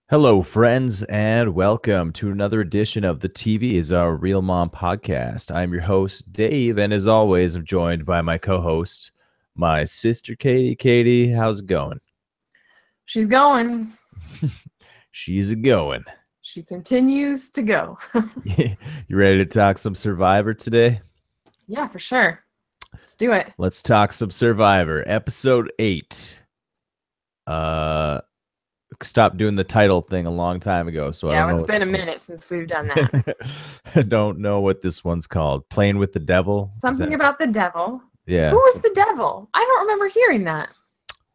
Hello, friends, and welcome to another edition of The TV is Our Real Mom podcast. I'm your host, Dave, and as always, I'm joined by my co-host, my sister, Catie. Catie, how's it going? She's going. She's a-going. She continues to go. You ready to talk some Survivor today? Yeah, for sure. Let's do it. Let's talk some Survivor. Episode 8. Stopped doing the title thing a long time ago, so I don't know. It's been a minute since we've done that. I don't know what this one's called. Playing with the Devil? Something about the devil. Yeah. Who was the devil? I don't remember hearing that.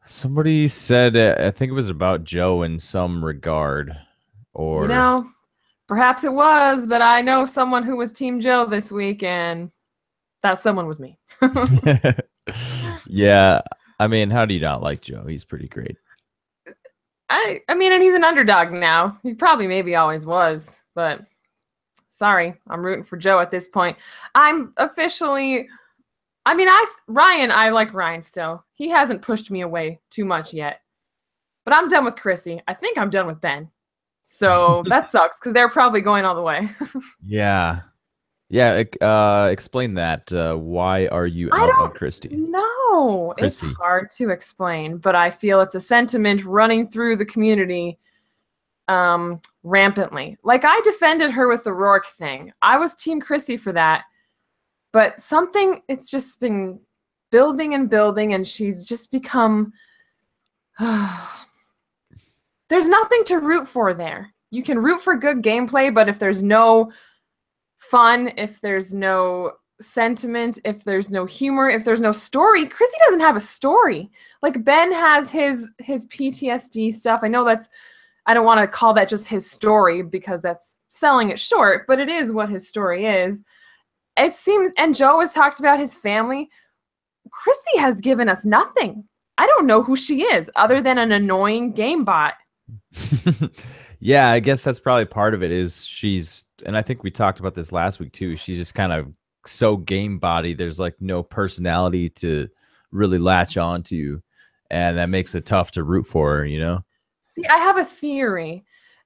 Somebody said, I think it was about Joe in some regard. Or perhaps it was, but I know someone who was Team Joe this week, and that someone was me. Yeah, I mean, how do you not like Joe? He's pretty great. I mean, and he's an underdog now. He probably maybe always was, but sorry, I'm rooting for Joe at this point. I'm officially, I like Ryan still. He hasn't pushed me away too much yet, but I'm done with Chrissy. I think I'm done with Ben. So that sucks because they're probably going all the way. Yeah. Explain that. Why are you out on Christy? No, Chrissy. It's hard to explain, but I feel it's a sentiment running through the community rampantly. Like, I defended her with the Rourke thing. I was Team Chrissy for that, but it's just been building and building, and she's just become... There's nothing to root for there. You can root for good gameplay, but if there's no fun, if there's no sentiment, if there's no humor, if there's no story, Chrissy doesn't have a story. Like, Ben has his PTSD stuff. I know I don't want to call that just his story because that's selling it short, but it is what his story is. It seems, and Joe has talked about his family. Chrissy has given us nothing. I don't know who she is other than an annoying game bot. Yeah, I guess that's probably part of it and I think we talked about this last week too. She's just kind of so game body. There's like no personality to really latch onto, and that makes it tough to root for her, See, I have a theory.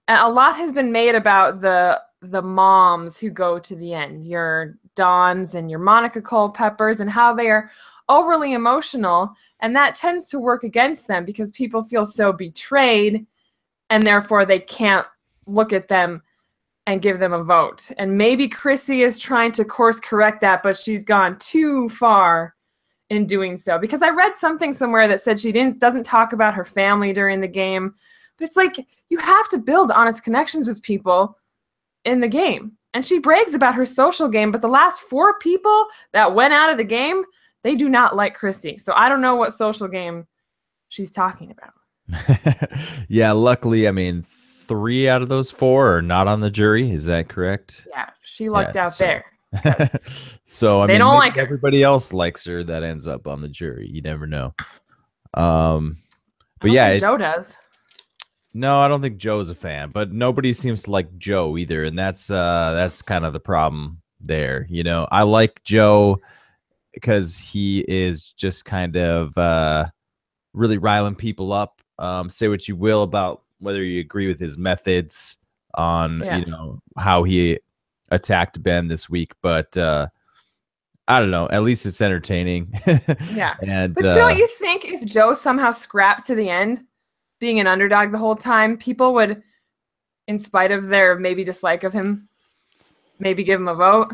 A lot has been made about the moms who go to the end, your Dawns and your Monica Culpeppers, and how they are overly emotional, and that tends to work against them because people feel so betrayed, and therefore they can't look at them and give them a vote. And maybe Chrissy is trying to course correct that, but she's gone too far in doing so. Because I read something somewhere that said she doesn't talk about her family during the game. But it's like, you have to build honest connections with people in the game. And she brags about her social game, but the last 4 people that went out of the game, they do not like Chrissy. So I don't know what social game she's talking about. Yeah, luckily, I mean, 3 out of those 4 are not on the jury. Is that correct? Yeah, she lucked out there. So I they mean, don't like her. Everybody else likes her that ends up on the jury. You never know. But yeah, Joe does. No, I don't think Joe's a fan, but nobody seems to like Joe either, and that's kind of the problem there. I like Joe because he is just kind of really riling people up. Say what you will about whether you agree with his methods on how he attacked Ben this week, but I don't know, at least it's entertaining. Yeah. But don't you think if Joe somehow scrapped to the end, being an underdog the whole time, people would, in spite of their maybe dislike of him, maybe give him a vote?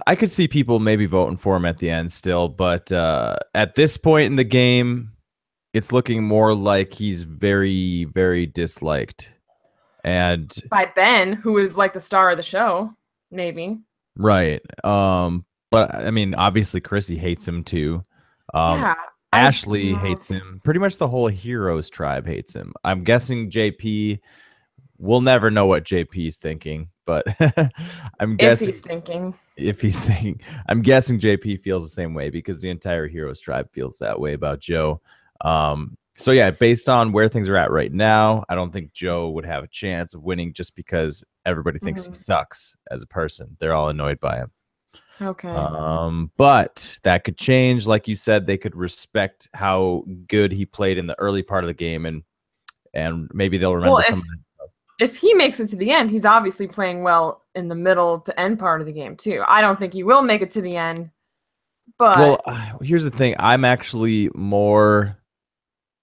I could see people maybe voting for him at the end still, but at this point in the game, it's looking more like he's very, very disliked. And by Ben, who is like the star of the show, maybe. Right. But I mean, obviously Chrissy hates him too. Yeah. Ashley hates him. Pretty much the whole Heroes tribe hates him. I'm guessing JP, we'll never know what JP's thinking, but I'm guessing if he's thinking, I'm guessing JP feels the same way because the entire Heroes tribe feels that way about Joe. So yeah, based on where things are at right now, I don't think Joe would have a chance of winning just because everybody thinks he sucks as a person. They're all annoyed by him. Okay. But that could change. Like you said, they could respect how good he played in the early part of the game, and and maybe they'll remember some of that. If he makes it to the end, he's obviously playing well in the middle to end part of the game too. I don't think he will make it to the end, but well, here's the thing. I'm actually more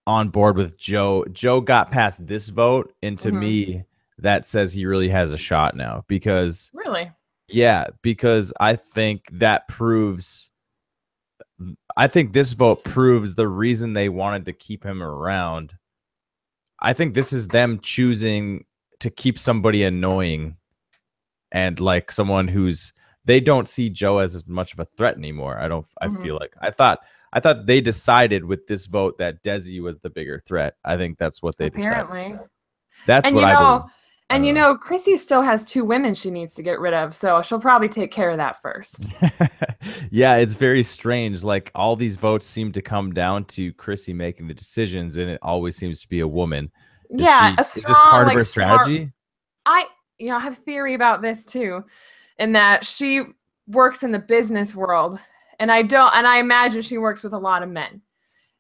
on board with Joe. Joe got past this vote, and to me, that says he really has a shot now. Because because I think that proves. I think this vote proves the reason they wanted to keep him around. I think this is them choosing to keep somebody annoying and like someone who's they don't see Joe as much of a threat anymore. I feel like I thought they decided with this vote that Desi was the bigger threat. I think that's what they decided. That's what I believe. And you know, Chrissy still has 2 women she needs to get rid of, so she'll probably take care of that first. Yeah, it's very strange. Like all these votes seem to come down to Chrissy making the decisions, and it always seems to be a woman. Is this part of her strategy? I have a theory about this too, in that she works in the business world, and I imagine she works with a lot of men.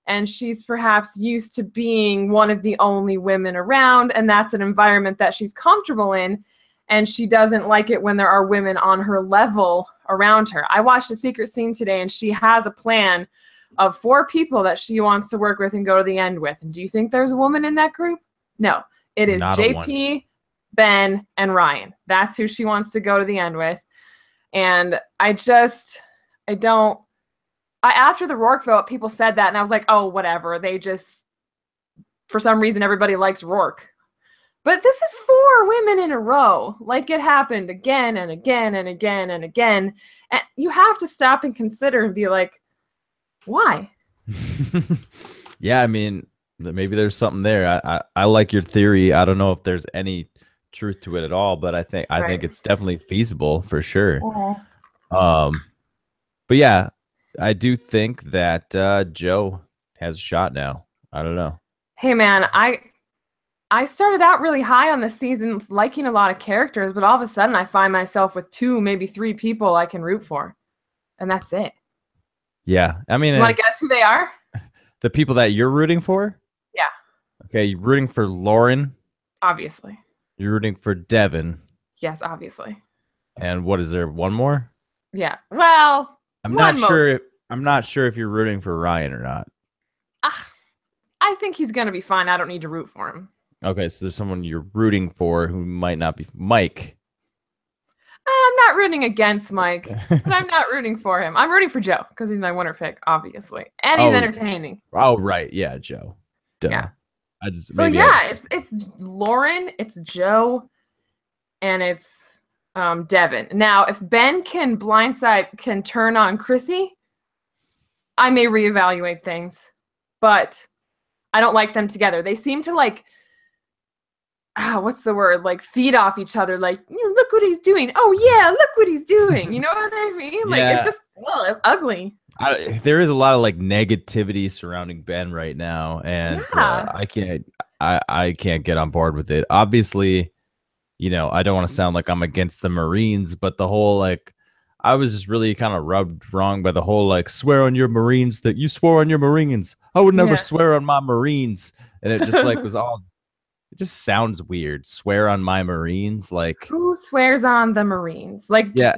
And she's perhaps used to being one of the only women around, and that's an environment that she's comfortable in, and she doesn't like it when there are women on her level around her. I watched A Secret Scene today, and she has a plan of 4 people that she wants to work with and go to the end with. And do you think there's a woman in that group? No. It is JP, Ben, and Ryan. That's who she wants to go to the end with. And after the Rourke vote, people said that, and I was like, oh, whatever. They just, for some reason, everybody likes Rourke. But this is 4 women in a row. Like, it happened again and again and again and again. And you have to stop and consider and be like, why? Yeah, I mean, maybe there's something there. I like your theory. I don't know if there's any truth to it at all, but I think it's definitely feasible for sure. But yeah, I do think that Joe has a shot now. I don't know. Hey man, I started out really high on the season, liking a lot of characters, but all of a sudden I find myself with 2, maybe 3 people I can root for, and that's it. Yeah, I mean, you want to guess who they are? The people that you're rooting for? Yeah. Okay, you're rooting for Lauren. Obviously. You're rooting for Devin. Yes, obviously. And what is there? One more? Yeah. Well, I'm not sure if you're rooting for Ryan or not. I think he's gonna be fine. I don't need to root for him. Okay, so there's someone you're rooting for who might not be Mike. I'm not rooting against Mike, but I'm not rooting for him. I'm rooting for Joe because he's my winner pick, obviously, and he's entertaining. Oh right, yeah, Joe. Duh. Yeah. It's Lauren, it's Joe, and it's Devin. Now, if Ben can turn on Chrissy, I may reevaluate things, but I don't like them together. They seem to like, what's the word? Like feed off each other. Like, look what he's doing. Oh yeah, look what he's doing. You know what I mean? Like it's just, it's ugly. There is a lot of like negativity surrounding Ben right now, and I can't get on board with it. Obviously, I don't want to sound like I'm against the Marines, but the whole like, I was just really kind of rubbed wrong by the whole like swear on your Marines that you swore on your Marines. I would never swear on my Marines, and it just like was all. It just sounds weird. Swear on my Marines, like who swears on the Marines? Like yeah.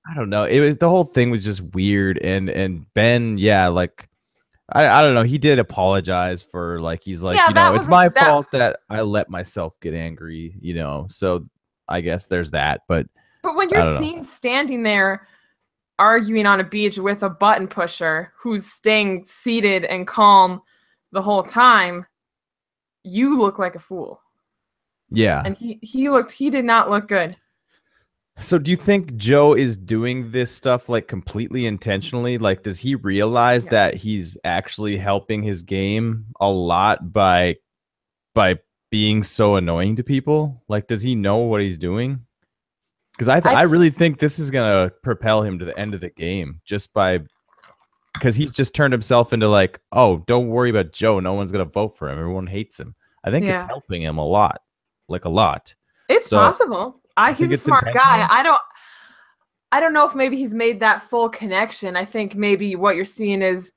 I don't know. It was the whole thing was just weird, and Ben, like I don't know. He did apologize for like he's like it's my fault that I let myself get angry, So I guess there's that, but when you're seen standing there arguing on a beach with a button pusher who's staying seated and calm the whole time, you look like a fool. Yeah, and he did not look good. So do you think Joe is doing this stuff like completely intentionally? Like, does he realize that he's actually helping his game a lot by being so annoying to people? Like, does he know what he's doing? Because I really think this is going to propel him to the end of the game because he's just turned himself into like, oh, don't worry about Joe. No one's going to vote for him. Everyone hates him. I think it's helping him a lot, like a lot. It's possible. He's a smart guy. I don't know if maybe he's made that full connection. I think maybe what you're seeing is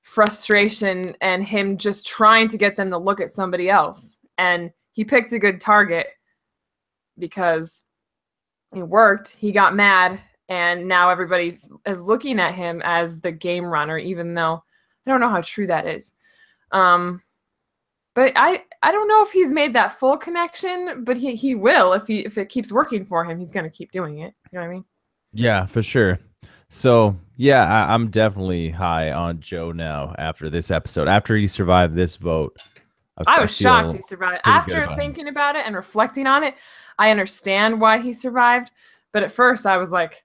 frustration and him just trying to get them to look at somebody else. and he picked a good target because it worked. He got mad, and now everybody is looking at him as the game runner, even though I don't know how true that is. But I don't know if he's made that full connection, but he will if it keeps working for him. He's gonna keep doing it. You know what I mean? Yeah, for sure. So yeah, I'm definitely high on Joe now after this episode. After he survived this vote, I was shocked he survived. After thinking about it and reflecting on it, I understand why he survived. But at first, I was like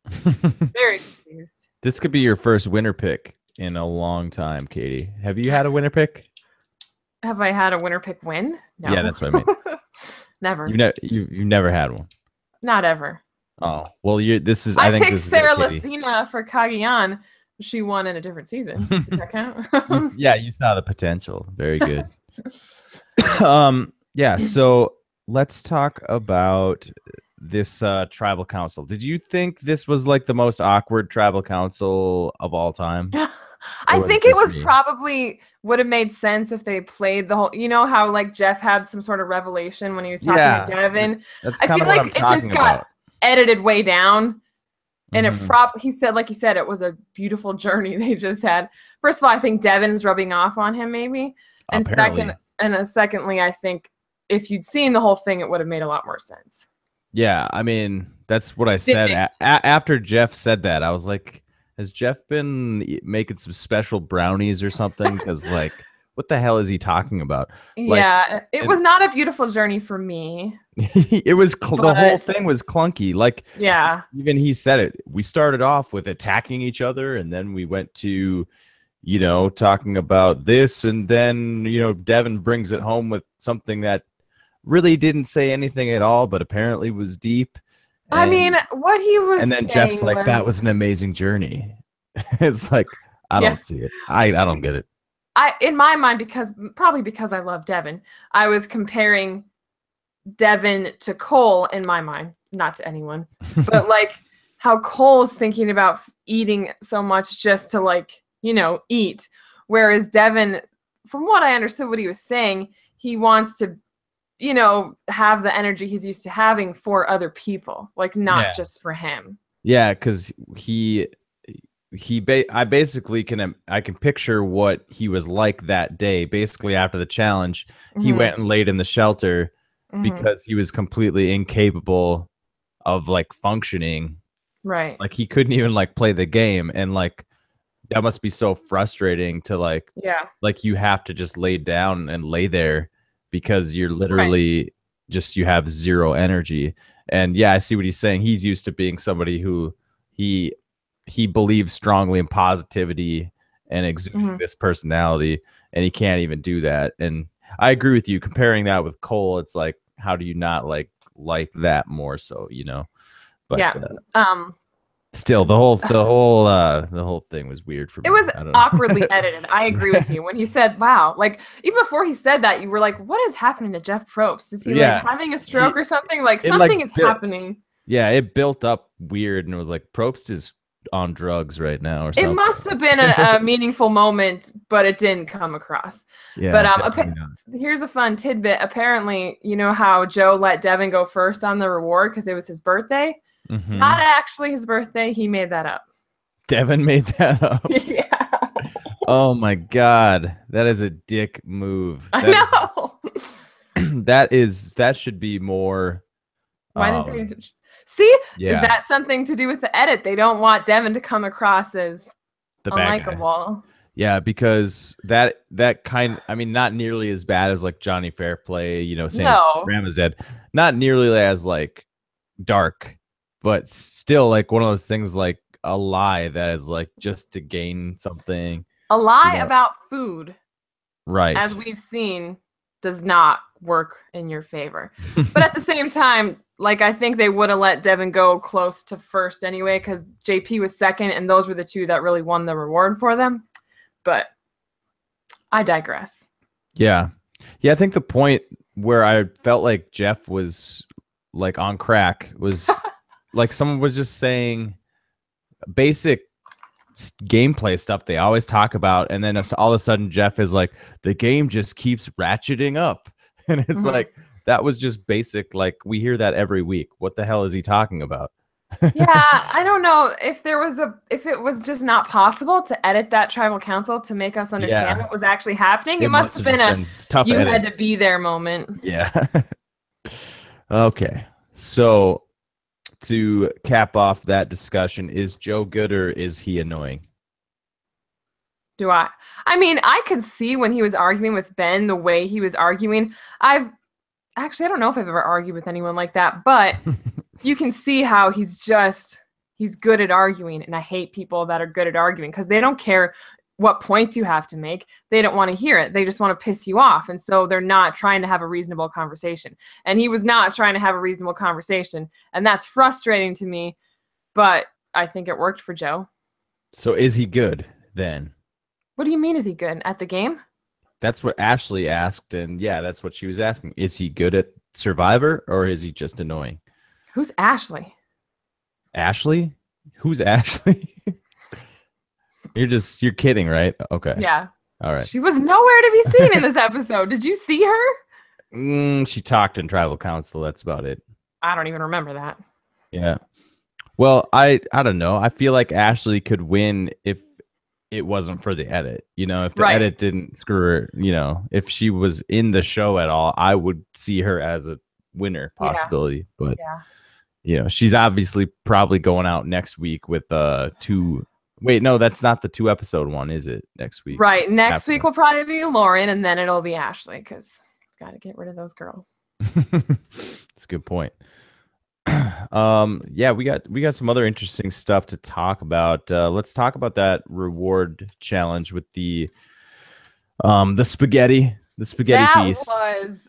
very confused. This could be your first winner pick in a long time, Catie. Have you had a winner pick? Have I had a winner pick win? No. Yeah, that's what I mean. Never. You've never had one. Not ever. Oh well, this is. I think picked Sarah Lacina for Cagayan. She won in a different season. Does that count? Yeah, you saw the potential. Very good. Yeah. So let's talk about this tribal council. Did you think this was like the most awkward tribal council of all time? I think it was probably would have made sense if they played the whole. You know how like Jeff had some sort of revelation when he was talking to Devin. That's I feel like it just got edited way down, and it he said, like he said, it was a beautiful journey they just had. First of all, I think Devin's rubbing off on him, maybe, and secondly, I think if you'd seen the whole thing, it would have made a lot more sense. Yeah, I mean that's what I said after Jeff said that. I was like, has Jeff been making some special brownies or something? Because like, what the hell is he talking about? Yeah, it was not a beautiful journey for me. It was the whole thing was clunky. Like, yeah, even he said it. We started off with attacking each other, and then we went to, talking about this, and then Devin brings it home with something that really didn't say anything at all, but apparently was deep. I mean, what he was and then Jeff's like, that was an amazing journey. It's like, I don't see it. I don't get it. In my mind, probably because I love Devin, I was comparing Devin to Cole in my mind, not to anyone, but like how Cole's thinking about eating so much just to like, eat. Whereas Devin, from what I understood what he was saying, he wants to have the energy he's used to having for other people, like not just for him. Yeah, because I basically can picture what he was like that day. Basically, after the challenge, he went and laid in the shelter because he was completely incapable of like functioning. Right. Like he couldn't even like play the game, and like that must be so frustrating to like you have to just lay down and lay there because you're literally you have zero energy. And yeah, I see what he's saying. He's used to being somebody who he believes strongly in positivity and exuding this personality, and he can't even do that. And I agree with you. Comparing that with Cole, it's like, how do you not like that more so, But still, the whole thing was weird for me. It was awkwardly edited. I agree with you when he said, "Wow!" Like even before he said that, you were like, "What is happening to Jeff Probst? Is he like having a stroke or something? Like something is happening." Yeah, it built up weird, and it was like Probst is on drugs right now or something. It must have been a meaningful moment, but it didn't come across. Yeah, but here's a fun tidbit. Apparently, you know how Joe let Devin go first on the reward because it was his birthday? Not actually his birthday. He made that up. Devin made that up? Yeah. Oh my God. That is a dick move. I know. That should be more. Why didn't they see? Yeah. Is that something to do with the edit? They don't want Devin to come across as the unlikable. Yeah, because that kind, I mean, not nearly as bad as like Johnny Fairplay, saying grandma's dead. Not nearly as like dark, but still like one of those things like a lie that is like just to gain something. A lie about food, right? As we've seen, does not work in your favor. But at the same time, like I think they would have let Devin go close to first anyway, because JP was second, and those were the two that really won the reward for them. But I digress. Yeah. I think the point where I felt like Jeff was like on crack was like someone was just saying basic gameplay stuff they always talk about, and then all of a sudden Jeff is like, the game just keeps ratcheting up. And it's like, that was just basic. Like, we hear that every week. What the hell is he talking about? Yeah, I don't know if it was just not possible to edit that tribal council to make us understand what was actually happening. It must have been a tough you edit. Had to be there moment. Yeah. Okay. So to cap off that discussion, is Joe good or is he annoying? I mean, I could see when he was arguing with Ben, the way he was arguing. I don't know if I've ever argued with anyone like that, but you can see how he's good at arguing. And I hate people that are good at arguing because they don't care what points you have to make. They don't want to hear it. They just want to piss you off. And so they're not trying to have a reasonable conversation. And he was not trying to have a reasonable conversation. And that's frustrating to me, but I think it worked for Joe. So is he good then? What do you mean, is he good at the game? That's what Ashley asked, and yeah, that's what she was asking. Is he good at Survivor, or is he just annoying? Who's Ashley? Ashley? Who's Ashley? You're kidding, right? Okay. Yeah. All right. She was nowhere to be seen in this episode. Did you see her? She talked in tribal council. That's about it. I don't even remember that. Yeah. Well, I don't know. I feel like Ashley could win if it wasn't for the edit, if the edit didn't screw her, if she was in the show at all, I would see her as a winner possibility. Yeah. But she's obviously probably going out next week with two. Wait, no, that's not the 2-episode one, is it? Next week, right? It's next week will probably be Lauren, and then it'll be Ashley because got to get rid of those girls. That's a good point. Yeah, we got some other interesting stuff to talk about. Let's talk about that reward challenge with the spaghetti feast. Was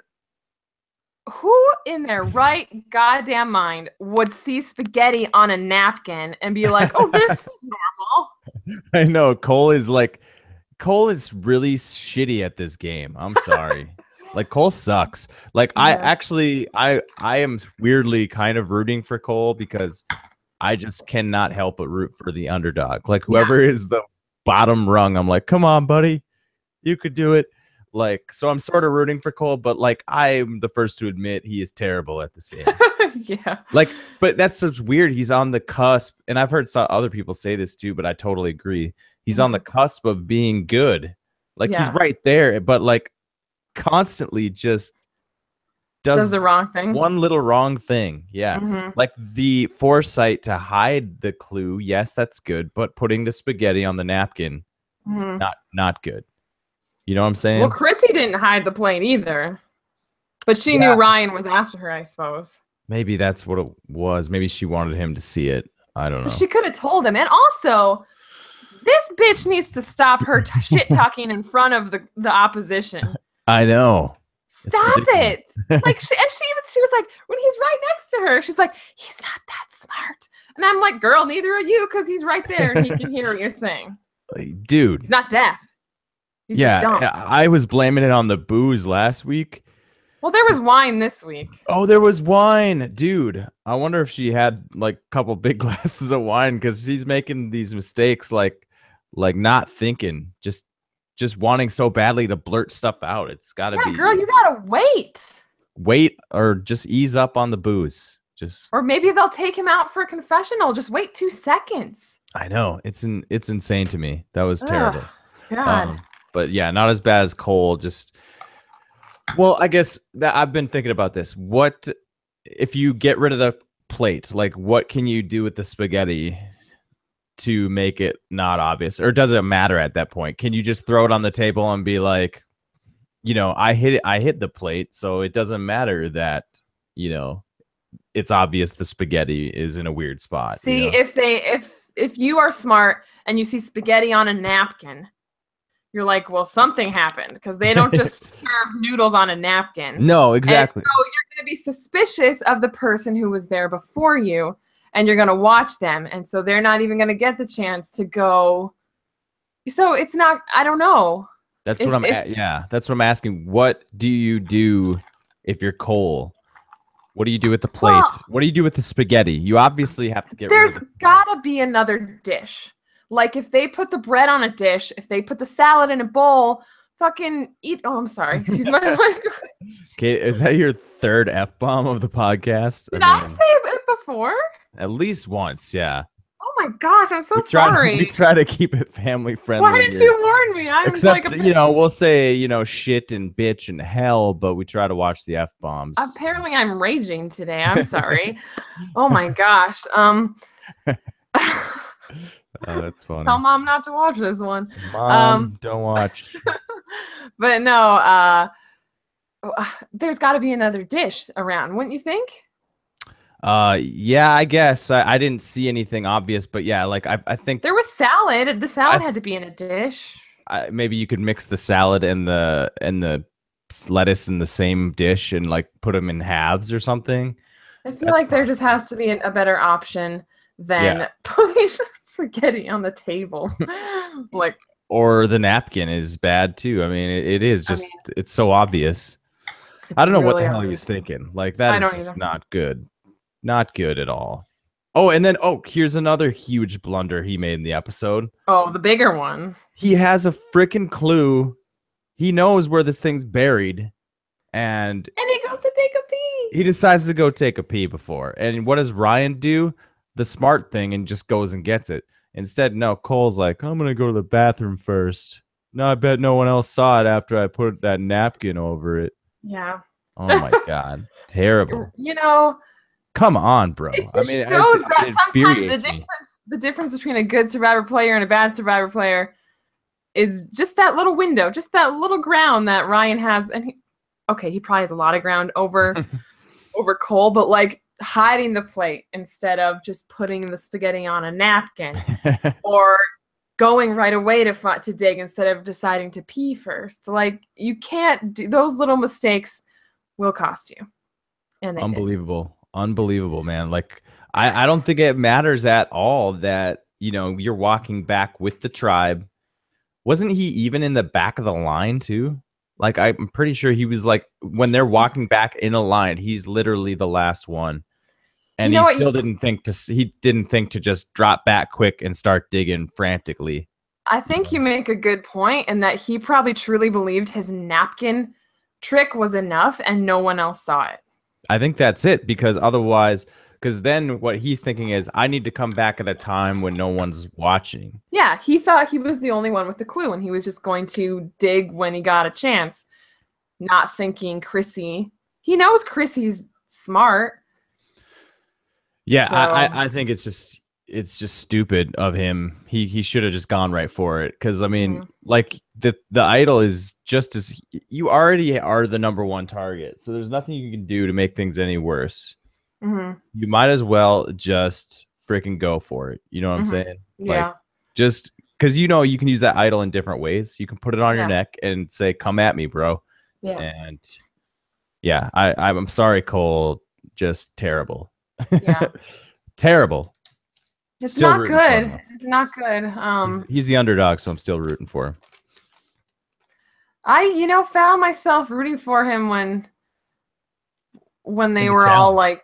who in their right goddamn mind would see spaghetti on a napkin and be like, "Oh, this is normal." I know Cole is really shitty at this game. I'm sorry. Like, Cole sucks. Like, yeah. I am weirdly kind of rooting for Cole because I just cannot help but root for the underdog. Like, whoever is the bottom rung, I'm like, come on, buddy, you could do it. Like, so I'm sort of rooting for Cole, but like, I'm the first to admit he is terrible at this game. Yeah. Like, but that's just weird. He's on the cusp, and I've heard other people say this too, but I totally agree. He's on the cusp of being good. Like, he's right there, but like, constantly just does the wrong thing. One little wrong thing. Yeah. Like the foresight to hide the clue. Yes, that's good. But putting the spaghetti on the napkin, not good. You know what I'm saying? Well, Chrissy didn't hide the plate either. But she knew Ryan was after her, I suppose. Maybe that's what it was. Maybe she wanted him to see it. I don't know. She could have told him. And also, this bitch needs to stop her shit talking in front of the opposition. I know. Stop it. Like, she was like, when he's right next to her, she's like, he's not that smart. And I'm like, girl, neither are you, because he's right there and he can hear what you're saying. Dude. He's not deaf. He's just dumb. I was blaming it on the booze last week. Well, there was wine this week. Oh, there was wine. Dude, I wonder if she had like a couple big glasses of wine because she's making these mistakes like not thinking, just wanting so badly to blurt stuff out. It's got to be. Girl, you got to wait or just ease up on the booze. Or maybe they'll take him out for a confessional. Just wait 2 seconds. I know. It's insane to me. That was terrible. God. But yeah, not as bad as Cole. Well, I guess that I've been thinking about this. What if you get rid of the plate? Like, what can you do with the spaghetti to make it not obvious, or does it matter at that point? Can you just throw it on the table and be like, I hit the plate, so it doesn't matter that it's obvious the spaghetti is in a weird spot. See, if you are smart and you see spaghetti on a napkin, you're like, well, something happened, because they don't just serve noodles on a napkin. No, exactly. And so you're going to be suspicious of the person who was there before you, and you're going to watch them. And so they're not even going to get the chance to go. So it's not, I don't know. That's what I'm asking. What do you do if you're Cole? What do you do with the plate? Well, what do you do with the spaghetti? You obviously have to get rid of it. There's got to be another dish. Like, if they put the bread on a dish, if they put the salad in a bowl, fucking eat. Oh, I'm sorry. Excuse my language. Okay, is that your third F-bomb of the podcast? Did I say it before? At least once, yeah. Oh my gosh, I'm so sorry. sorry. We try to keep it family friendly. Why didn't you warn me? I'm Except, like we'll say, shit and bitch and hell, but we try to watch the F-bombs. Apparently I'm raging today. I'm sorry. Oh my gosh. Oh, that's funny. Tell mom not to watch this one. Mom, don't watch. But no, there's got to be another dish around, wouldn't you think? Yeah, I guess I didn't see anything obvious, but yeah, like I think there was salad. The salad had to be in a dish. Maybe you could mix the salad and the lettuce in the same dish and like put them in halves or something. I feel like there just has to be a better option than putting spaghetti on the table. Like, or the napkin is bad too. I mean, it is just it's so obvious. I don't know what the hell he was thinking. Like that is just not good. Not good at all. Oh, and then here's another huge blunder he made in the episode. Oh, the bigger one. He has a freaking clue. He knows where this thing's buried. And he goes to take a pee. He decides to go take a pee before. And what does Ryan do? The smart thing, and just goes and gets it. Instead, no, Cole's like, I'm going to go to the bathroom first. No, I bet no one else saw it after I put that napkin over it. Yeah. Oh my God. Terrible. Come on, bro. I mean, it shows that sometimes the difference between a good Survivor player and a bad Survivor player is just that little window, just that little ground that Ryan has. And he probably has a lot of ground over Cole, but like hiding the plate instead of just putting the spaghetti on a napkin or going right away to dig instead of deciding to pee first. Like, you can't do those little mistakes. Will cost you. And they Unbelievable. Unbelievable, man. Like, I don't think it matters at all that, you're walking back with the tribe. Wasn't he even in the back of the line too? Like, I'm pretty sure he was like, when they're walking back in a line, he's literally the last one. And he still didn't think to just drop back quick and start digging frantically. I think you make a good point in that he probably truly believed his napkin trick was enough and no one else saw it. I think that's it, because then what he's thinking is, I need to come back at a time when no one's watching. Yeah, he thought he was the only one with the clue, and he was just going to dig when he got a chance, not thinking Chrissy. He knows Chrissy's smart. Yeah, so. I think it's just stupid of him. He should have just gone right for it, because I mean, like the idol is just as you already are the #1 target, so there's nothing you can do to make things any worse. You might as well just freaking go for it. You know what I'm saying? Yeah. Like, just because you can use that idol in different ways. You can put it on your neck and say, "Come at me, bro." Yeah. And yeah, I'm sorry, Cole. Just terrible. Yeah. Terrible. It's still not good. It's not good. He's the underdog, so I'm still rooting for him. I, found myself rooting for him when they were all like,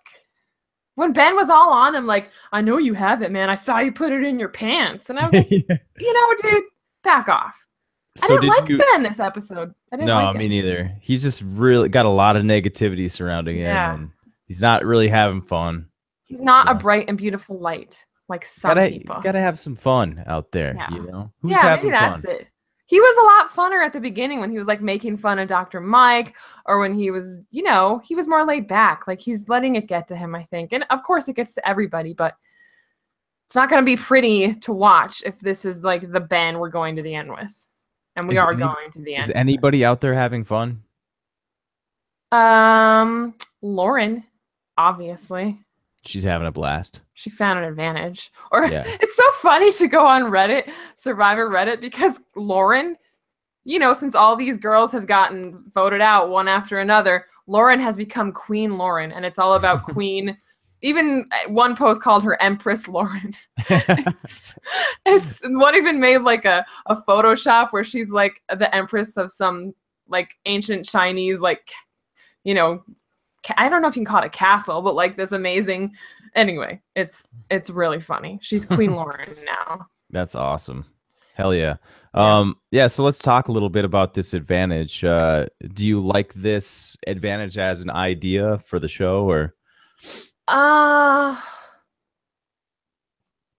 when Ben was all on him, like, I know you have it, man. I saw you put it in your pants. And I was like, dude, back off. So I didn't like Ben this episode. Me neither. He's just really got a lot of negativity surrounding him. And he's not really having fun. He's not a bright and beautiful light like some people. Gotta have some fun out there, Who's maybe having that's fun? It. He was a lot funner at the beginning when he was like making fun of Dr. Mike, or when he was, he was more laid back. Like, he's letting it get to him, I think. And of course it gets to everybody, but it's not going to be pretty to watch if this is like the Ben we're going to the end with. And we are going to the end. Is anybody out there having fun? Lauren, obviously. She's having a blast. She found an advantage. It's so funny to go on Reddit, Survivor Reddit, because Lauren, since all these girls have gotten voted out one after another, Lauren has become Queen Lauren, and it's all about Queen. Even one post called her Empress Lauren. it's one even made like a Photoshop where she's like the Empress of some like ancient Chinese, like, I don't know if you can call it a castle, but like this amazing. Anyway, it's really funny. She's Queen Lauren now. That's awesome. Hell yeah. Yeah. Yeah, so let's talk a little bit about this advantage. Do you like this advantage as an idea for the show or Uh,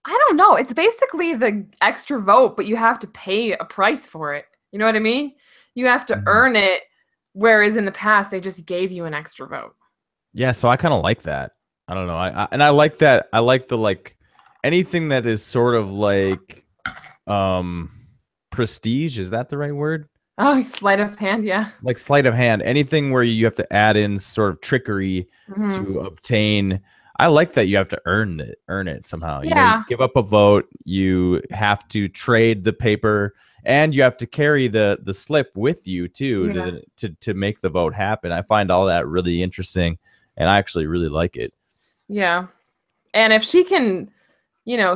I don't know. It's basically the extra vote, but you have to pay a price for it. You know what I mean? You have to Mhm. earn it, whereas in the past they just gave you an extra vote. Yeah, so I kind of like that. I don't know. I like that. I like the like anything that is sort of like um prestige, is that the right word? Oh, sleight of hand, yeah. Like sleight of hand, anything where you have to add in sort of trickery Hmm. to obtain. I like that you have to earn it somehow. You know, you Yeah, give up a vote, you have to trade the paper, and you have to carry the slip with you too yeah, to make the vote happen. I find all that really interesting, and I actually really like it. yeah. And if she can,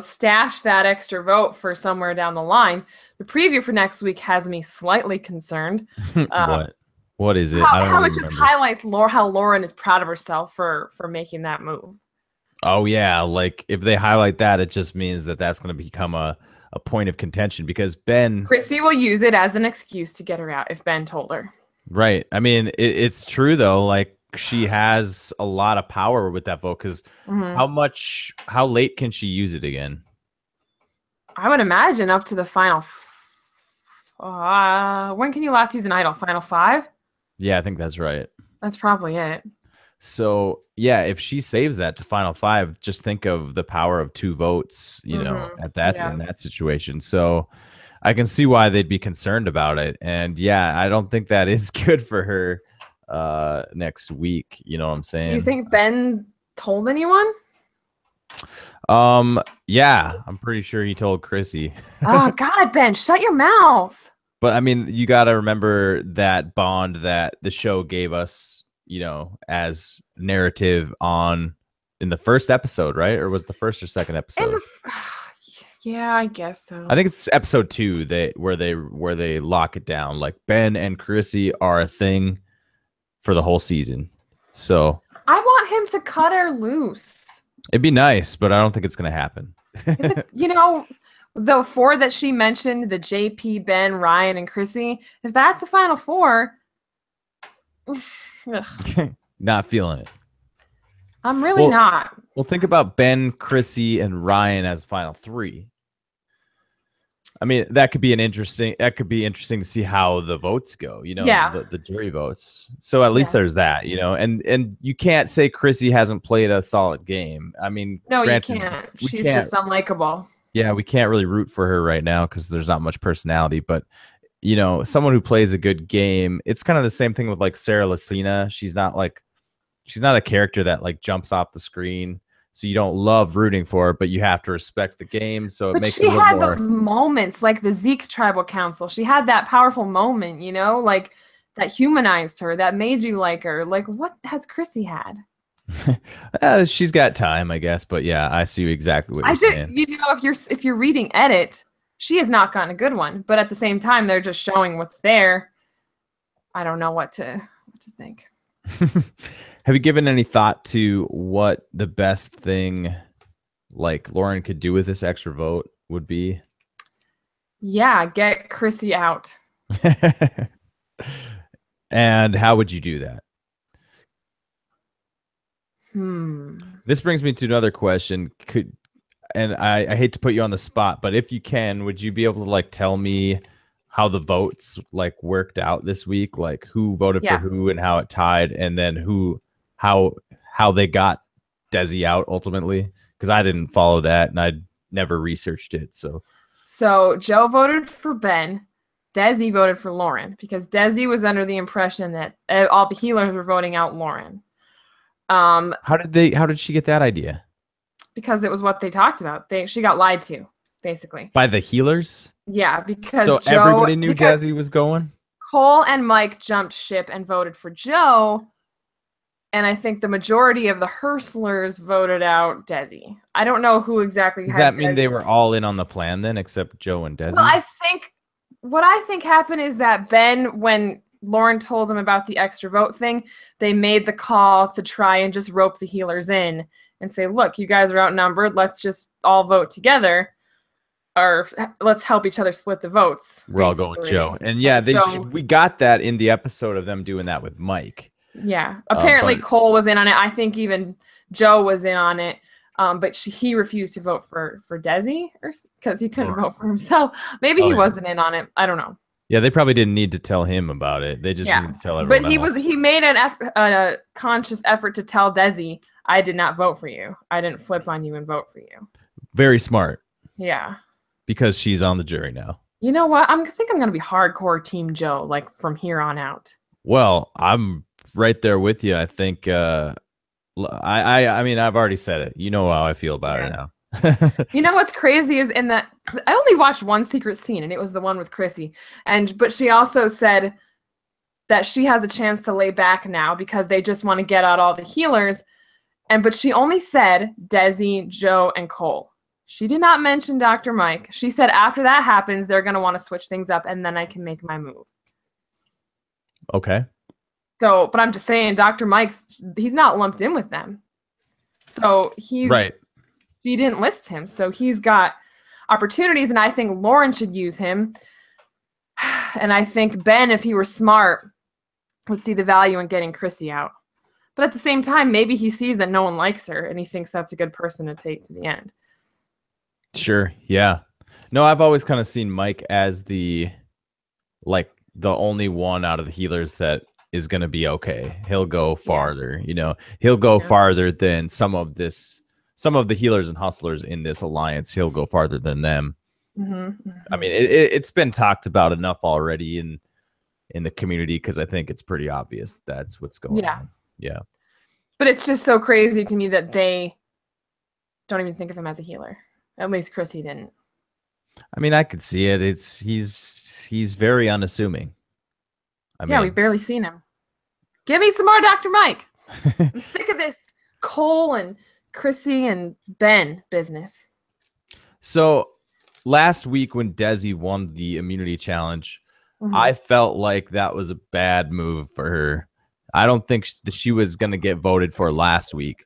stash that extra vote for somewhere down the line, the preview for next week has me slightly concerned. Uh, What? What is it? I don't how even it just remember. highlights how Lauren is proud of herself for making that move. Oh yeah, like if they highlight that, it just means that that's going to become a point of contention because Ben. Chrissy will use it as an excuse to get her out if Ben told her. Right. I mean, it's true though. Like she has a lot of power with that vote because Hmm. how late can she use it again? I would imagine up to the final. When can you last use an idol? Final five? Yeah, I think that's right. That's probably it. So yeah, if she saves that to final five, just think of the power of two votes, Hmm. at that Yeah. in that situation. So I can see why they'd be concerned about it. And yeah, I don't think that is good for her next week. You know what I'm Do you saying? think Ben told anyone? Yeah, I'm pretty sure he told Chrissy. Oh, God, Ben, shut your mouth. But I mean, you got to remember that bond that the show gave us, as narrative on in the first episode, right? Or was it the first or second In episode? the, yeah, I guess I so. think it's episode 2 where they lock it down. Like Ben and Chrissy are a thing for the whole season. So I want him to cut her loose. it'd be nice, but I don't think it's gonna happen. If it's, the four that she mentioned, the JP, Ben, Ryan, and Chrissy, if that's the final four, ugh, Not feeling it. I'm really Well, not. well, think about Ben, Chrissy, and Ryan as final three. I mean, that could be interesting to see how the votes go, Yeah. the jury votes. So at least Yeah. there's that, and you can't say Chrissy hasn't played a solid game. I mean, No, you granted, can't. we She's can't, just unlikable. yeah, we can't really root for her right now because there's not much personality, but someone who plays a good game, it's kind of the same thing with like Sarah Lacina. She's not a character that like jumps off the screen. So you don't love rooting for her, but you have to respect the game. So it But makes it she a little had those more. moments, like the Zeke Tribal Council. She had that powerful moment, like that humanized her, that made you like her. Like, what has Chrissy had? She's got time, I guess. But yeah, I see exactly what I you're just, saying. if you're reading edit, she has not gotten a good one. But at the same time, they're just showing what's there. I don't know what to think. Have you given any thought to what the best thing like Lauren could do with this extra vote would be? Yeah, get Chrissy out. And how would you do that? Hmm. This brings me to another question. And I hate to put you on the spot, but if you can, would you be able to like tell me how the votes like worked out this week? Like who voted for Yeah. who and how it tied, and then how how they got Desi out ultimately? Because I didn't follow that and I never researched it. So Joe voted for Ben. Desi voted for Lauren because Desi was under the impression that all the healers were voting out Lauren. How did she get that idea? Because it was what they talked about. She got lied to, basically. By the healers? Yeah, because So everybody knew Desi was going? Cole and Mike jumped ship and voted for Joe. And I think the majority of the Hurslers voted out Desi. I don't know who exactly. Does that mean they were all in on the plan then, except Joe and Desi? Well, what I think happened is that Ben, when Lauren told him about the extra vote thing, they made the call to try and just rope the healers in and say, look, you guys are outnumbered. Let's just all vote together. or let's help each other split the votes. We're all going with Joe. And yeah, we got that in the episode of them doing that with Mike. Yeah. Apparently Cole was in on it. I think even Joe was in on it. But he refused to vote for Desi because he couldn't vote for himself. Maybe he wasn't in on it. I don't know. Yeah, they probably didn't need to tell him about it. They just needed to tell everyone. But he made a conscious effort to tell Desi, I did not vote for you. I didn't flip on you and vote for you. Very smart. Yeah. Because she's on the jury now. You know what? I think I'm going to be hardcore Team Joe, like from here on out. Well, I'm right there with you. I think I mean, I've already said it. You know how I feel about it now. You know what's crazy is in that I only watched one secret scene, and it was the one with Chrissy. But she also said that she has a chance to lay back now because they just want to get out all the healers. But she only said Desi, Joe, and Cole. She did not mention Dr. Mike. She said after that happens, they're going to want to switch things up, and then I can make my move. Okay. So, but I'm just saying, Dr. Mike, he's not lumped in with them. So he's right. She didn't list him, so he's got opportunities, and I think Lauren should use him. And I think Ben, if he were smart, would see the value in getting Chrissy out. But at the same time, maybe he sees that no one likes her, and he thinks that's a good person to take to the end. Sure, yeah. No, I've always kind of seen Mike as the only one out of the healers that is going to be okay. He'll go farther, He'll go farther than some of the healers and hustlers in this alliance. He'll go farther than them. I mean, it's been talked about enough already in the community because I think it's pretty obvious that's what's going on. Yeah. But it's just so crazy to me that they don't even think of him as a healer. At least Chrissy didn't. I mean, I could see it. He's very unassuming. We've barely seen him. Give me some more Dr. Mike. I'm sick of this Cole and Chrissy and Ben business. So last week when Desi won the immunity challenge, I felt like that was a bad move for her. I don't think she was going to get voted for last week.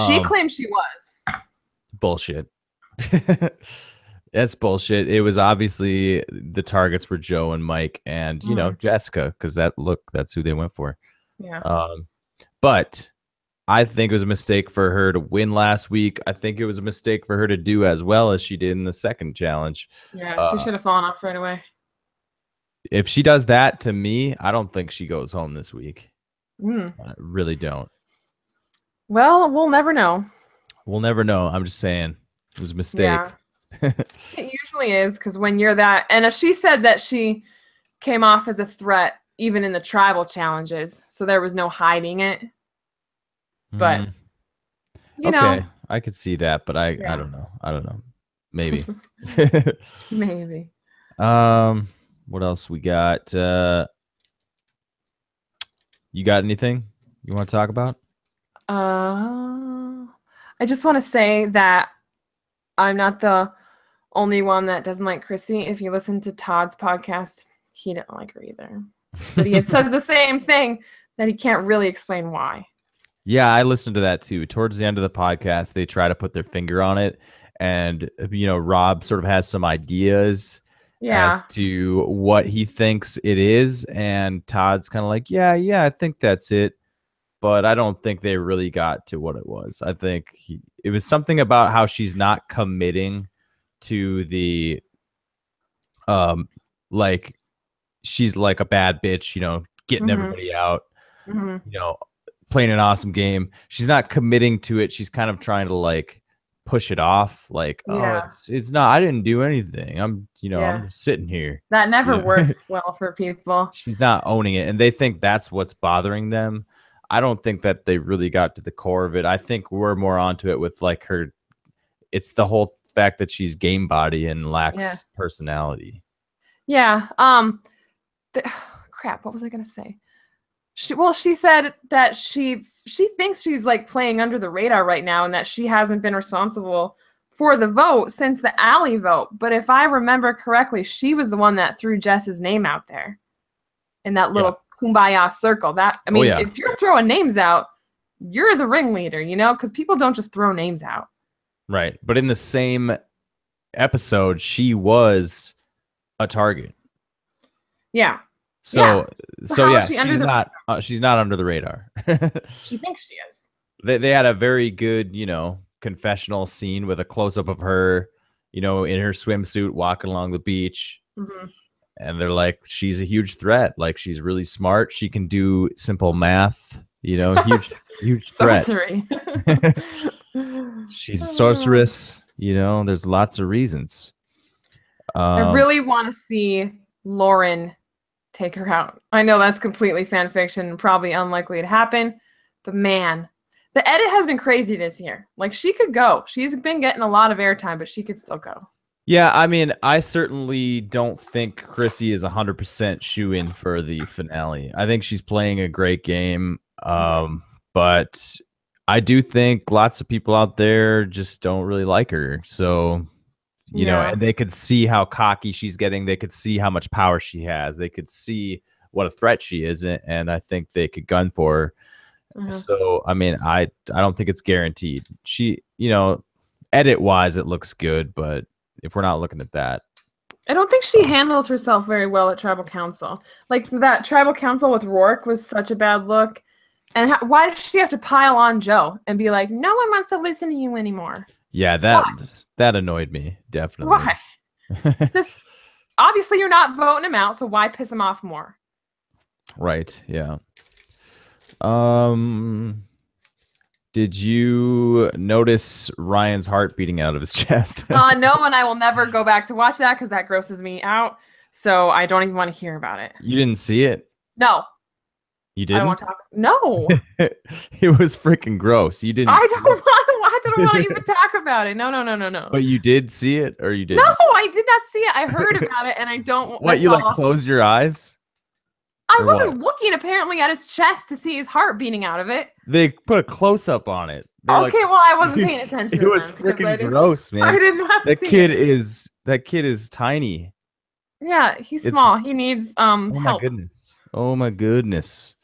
She claimed she was. Bullshit. That's bullshit. It was obviously the targets were Joe and Mike and, Jessica, because that's who they went for. Yeah. But I think it was a mistake for her to win last week. I think it was a mistake for her to do as well as she did in the second challenge. Yeah, she should have fallen off right away. If she does that to me, I don't think she goes home this week. I really don't. Well, we'll never know. We'll never know. I'm just saying it was a mistake. Yeah. It usually is, because when you're that, and if she said that she came off as a threat even in the tribal challenges, so there was no hiding it. But you know, I could see that, but I don't know. Maybe. Maybe. What else we got? You got anything you want to talk about? I just want to say that I'm not the only one that doesn't like Chrissy. If you listen to Todd's podcast, he didn't like her either. But he says the same thing, that he can't really explain why. Yeah, I listened to that too. Towards the end of the podcast, they try to put their finger on it. And, Rob sort of has some ideas as to what he thinks it is. And Todd's kind of like, yeah, I think that's it. But I don't think they really got to what it was. I think it was something about how she's not committing to the, she's like a bad bitch, getting everybody out, playing an awesome game. She's not committing to it. She's kind of trying to push it off. It's not, I didn't do anything. I'm just sitting here. That never works well for people. She's not owning it. And they think that's what's bothering them. I don't think that they really got to the core of it. I think we're more onto it with her. It's the whole fact that she's game body and lacks personality. Yeah. Crap. What was I going to say? She said that she thinks she's playing under the radar right now, and that she hasn't been responsible for the vote since the alley vote. But if I remember correctly, she was the one that threw Jess's name out there in that little kumbaya circle. If you're throwing names out, you're the ringleader, because people don't just throw names out. Right. But in the same episode, she was a target. Yeah. So yeah, she's not under the radar. She thinks she is. They had a very good, confessional scene with a close up of her, in her swimsuit walking along the beach. Mm-hmm. And they're like, she's a huge threat. Like, she's really smart. She can do simple math, huge threat. Sorcery. She's a sorceress. There's lots of reasons. I really want to see Lauren take her out. I know that's completely fan fiction and probably unlikely to happen, but man, the edit has been crazy this year. Like, she could go. She's been getting a lot of airtime, but she could still go. Yeah, I mean, I certainly don't think Chrissy is 100% shoe-in for the finale. I think she's playing a great game, but I do think lots of people out there just don't really like her. So, and they could see how cocky she's getting. They could see how much power she has. They could see what a threat she is, and I think they could gun for her. So, I mean, I don't think it's guaranteed. She, edit-wise, it looks good, but if we're not looking at that, I don't think she handles herself very well at tribal council. Like, that tribal council with Rourke was such a bad look. And why does she have to pile on Joe and be like, no one wants to listen to you anymore? Yeah, that annoyed me, definitely. Why? Just obviously you're not voting him out, so why piss him off more? Right. Yeah. Did you notice Ryan's heart beating out of his chest? No, and I will never go back to watch that because that grosses me out. So I don't even want to hear about it. You didn't see it? No. You didn't? I won't talk. No. It was freaking gross. You didn't. I don't want to even talk about it. No. But you did see it, or you didn't? No, I did not see it. I heard about it, and I don't. What, you like closed your eyes? I wasn't looking apparently at his chest to see his heart beating out of it. They put a close up on it. Okay, well, I wasn't paying attention. It was freaking gross, man. I did not see it. That kid is tiny. Yeah, he's small. He needs help. Oh my goodness.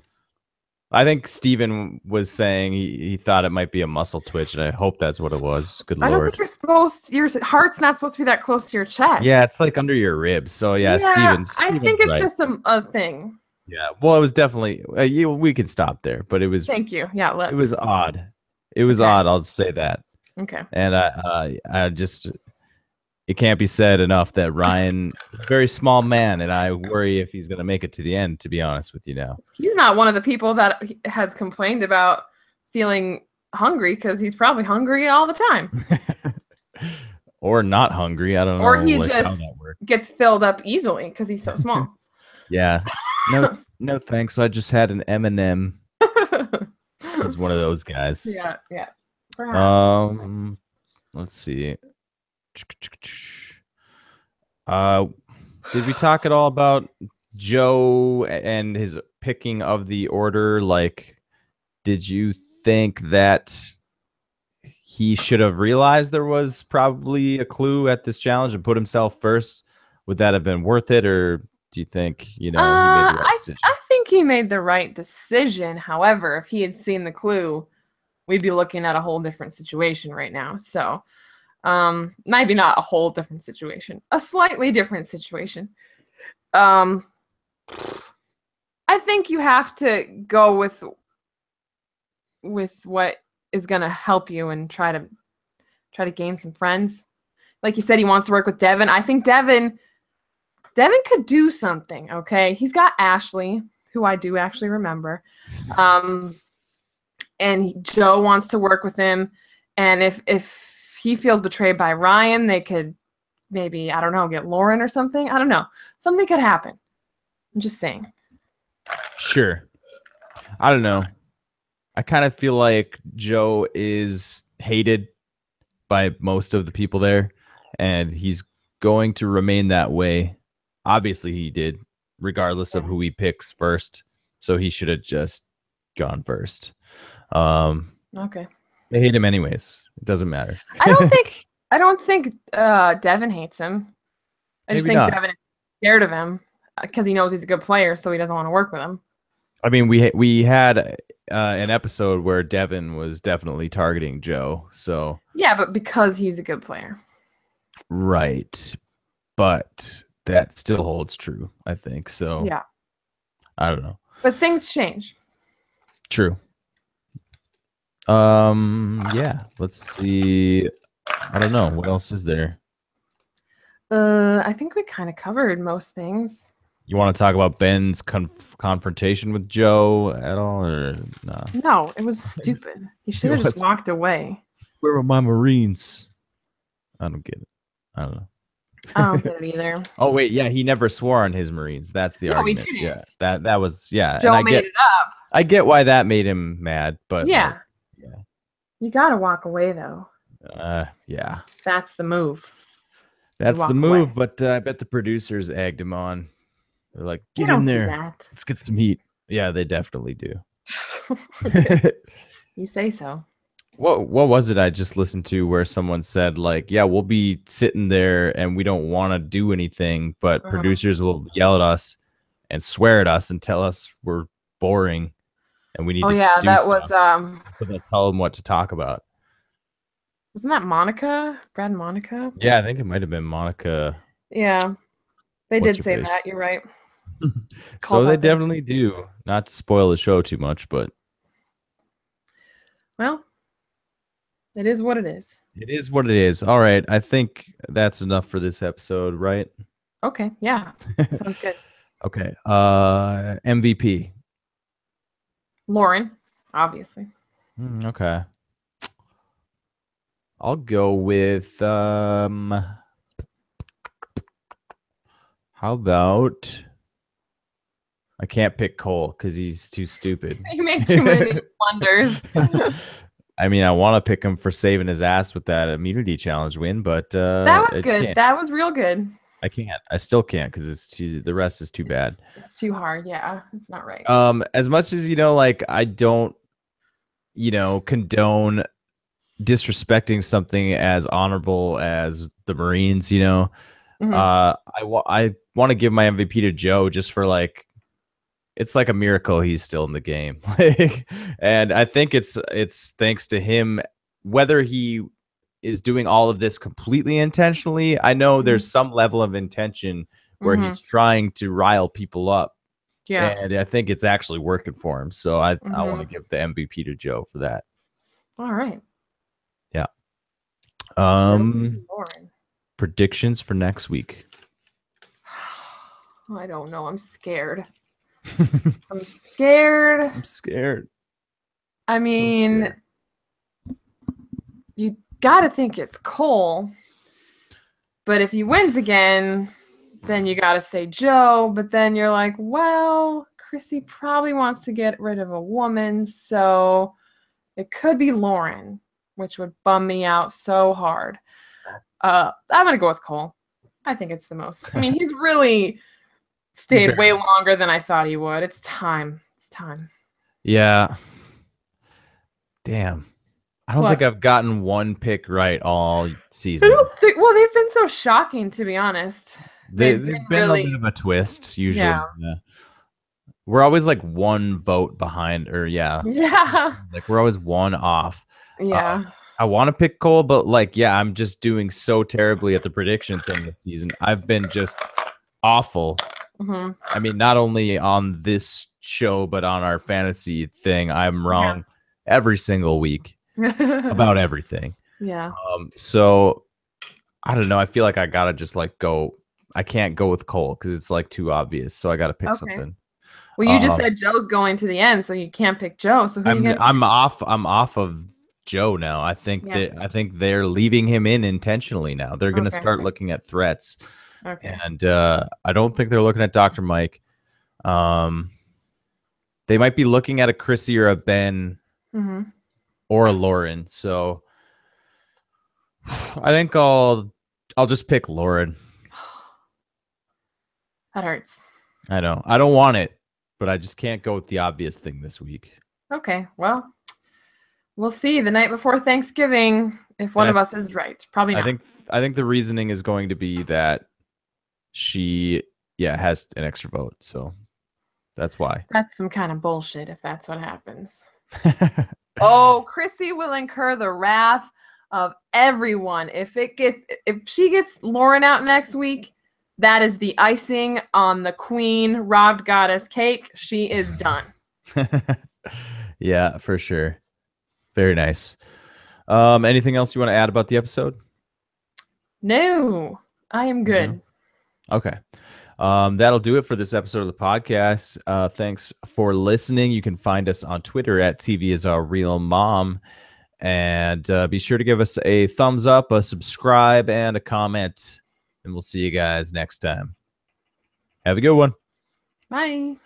I think Steven was saying he thought it might be a muscle twitch, and I hope that's what it was. Good Lord. I don't think your heart's not supposed to be that close to your chest. Yeah, it's like under your ribs. So yeah, Steven. I think it's just a thing. Yeah, well, it was definitely we could stop there, but it was. Thank you. Yeah, it was odd. It was odd. I'll say that. Okay. And I just, it can't be said enough that Ryan is a very small man, and I worry if he's gonna make it to the end. To be honest with you, now he's not one of the people that has complained about feeling hungry because he's probably hungry all the time. Or not hungry. I don't know. Or he just gets filled up easily because he's so small. Yeah. No thanks. I just had an M&M. He's one of those guys. Yeah. Perhaps. Let's see. Did we talk at all about Joe and his picking of the order? Like, did you think that he should have realized there was probably a clue at this challenge and put himself first? Would that have been worth it, or do you think, he made the right decision? I think he made the right decision. However, if he had seen the clue, we'd be looking at a whole different situation right now. So, maybe not a whole different situation, a slightly different situation. I think you have to go with what is going to help you and try to gain some friends. Like you said, he wants to work with Devin. I think Devin could do something, okay? He's got Ashley, who I do actually remember. And Joe wants to work with him. And if he feels betrayed by Ryan, they could maybe, I don't know, get Lauren or something. I don't know. Something could happen. I'm just saying. Sure. I don't know. I kind of feel like Joe is hated by most of the people there, and he's going to remain that way. Obviously, he did, regardless of who he picks first. So he should have just gone first. Okay. They hate him anyways. It doesn't matter. I don't think Devin hates him. I just think Devin is scared of him because he knows he's a good player, so he doesn't want to work with him. I mean, we had an episode where Devin was definitely targeting Joe. So yeah, but because he's a good player. Right. But that still holds true, I think. So Yeah. I don't know. But things change. True. Yeah, let's see. I don't know. What else is there? I think we kind of covered most things. You want to talk about Ben's confrontation with Joe at all, or nah? No, it was stupid. He should have just walked away. Where are my Marines? I don't get it. I don't know. I don't get it either. Oh wait, yeah, he never swore on his Marines. That's the argument. He didn't. Yeah, that was Joe and made it up. I get why that made him mad, but yeah, yeah, you gotta walk away though. Yeah, that's the move. That's the move. Away. But I bet the producers egged him on. They're like, get in there. Let's get some heat. Yeah, they definitely do. You say so. What was it I just listened to where someone said, like, yeah, we'll be sitting there and we don't want to do anything, but producers will yell at us and swear at us and tell us we're boring and we need to do that stuff. Was so they'll tell them what to talk about. Wasn't that Monica? Brad and Monica? Yeah, I think it might have been Monica. Yeah. They did say that, you're right. So they definitely do. Not to spoil the show too much, but well, it is what it is. It is what it is. All right. I think that's enough for this episode, right? Okay. Yeah. Sounds good. Okay. MVP. Lauren, obviously. Okay. I'll go with how about I can't pick Cole because he's too stupid. You make too many blunders. I mean, I want to pick him for saving his ass with that immunity challenge win, but that was good. That was real good. I can't. I still can't because the rest is too bad. It's too hard. Yeah, it's not right. As much as like I don't, condone disrespecting something as honorable as the Marines. I want to give my MVP to Joe just for like. It's like a miracle he's still in the game. And I think it's thanks to him, whether he is doing all of this completely intentionally. I know there's some level of intention where he's trying to rile people up. Yeah. And I think it's actually working for him. So I want to give the MVP to Joe for that. All right. Yeah. Predictions for next week. I don't know. I'm scared. I'm scared. I mean, you gotta think it's Cole. But if he wins again, then you gotta say Joe. But then you're like, well, Chrissy probably wants to get rid of a woman, so it could be Lauren, which would bum me out so hard. I'm gonna go with Cole. I think it's the most. I mean, he's really stayed way longer than I thought he would. It's time. Yeah. Damn. I don't think I've gotten one pick right all season. Well, they've been so shocking, to be honest. They've been really... a bit of a twist, usually. Yeah. We're always like one vote behind, like we're always one off. Yeah. I want to pick Cole, but I'm just doing so terribly at the prediction thing this season. I've been just awful. I mean, not only on this show, but on our fantasy thing, I'm wrong every single week about everything. Yeah. So I don't know. I feel like I gotta just go. I can't go with Cole because it's too obvious. So I gotta pick something. Well, you just said Joe's going to the end, so you can't pick Joe. So I'm off of Joe now. I think they're leaving him in intentionally now. They're gonna start looking at threats. Okay. And I don't think they're looking at Dr. Mike. They might be looking at a Chrissy or a Ben or a Lauren. So I think I'll just pick Lauren. That hurts. I know. I don't want it, but I just can't go with the obvious thing this week. Okay. Well, we'll see the night before Thanksgiving if one of us is right. Probably not. I think the reasoning is going to be that she has an extra vote, so that's why. That's some kind of bullshit if that's what happens. Oh, Chrissy will incur the wrath of everyone. If she gets Lauren out next week, that is the icing on the queen robbed goddess cake. She is done. Yeah, for sure. Very nice. Anything else you want to add about the episode? No, I am good. No? Okay. That'll do it for this episode of the podcast. Thanks for listening. You can find us on Twitter at TV is our real mom. And be sure to give us a thumbs up, a subscribe, and a comment. And we'll see you guys next time. Have a good one. Bye.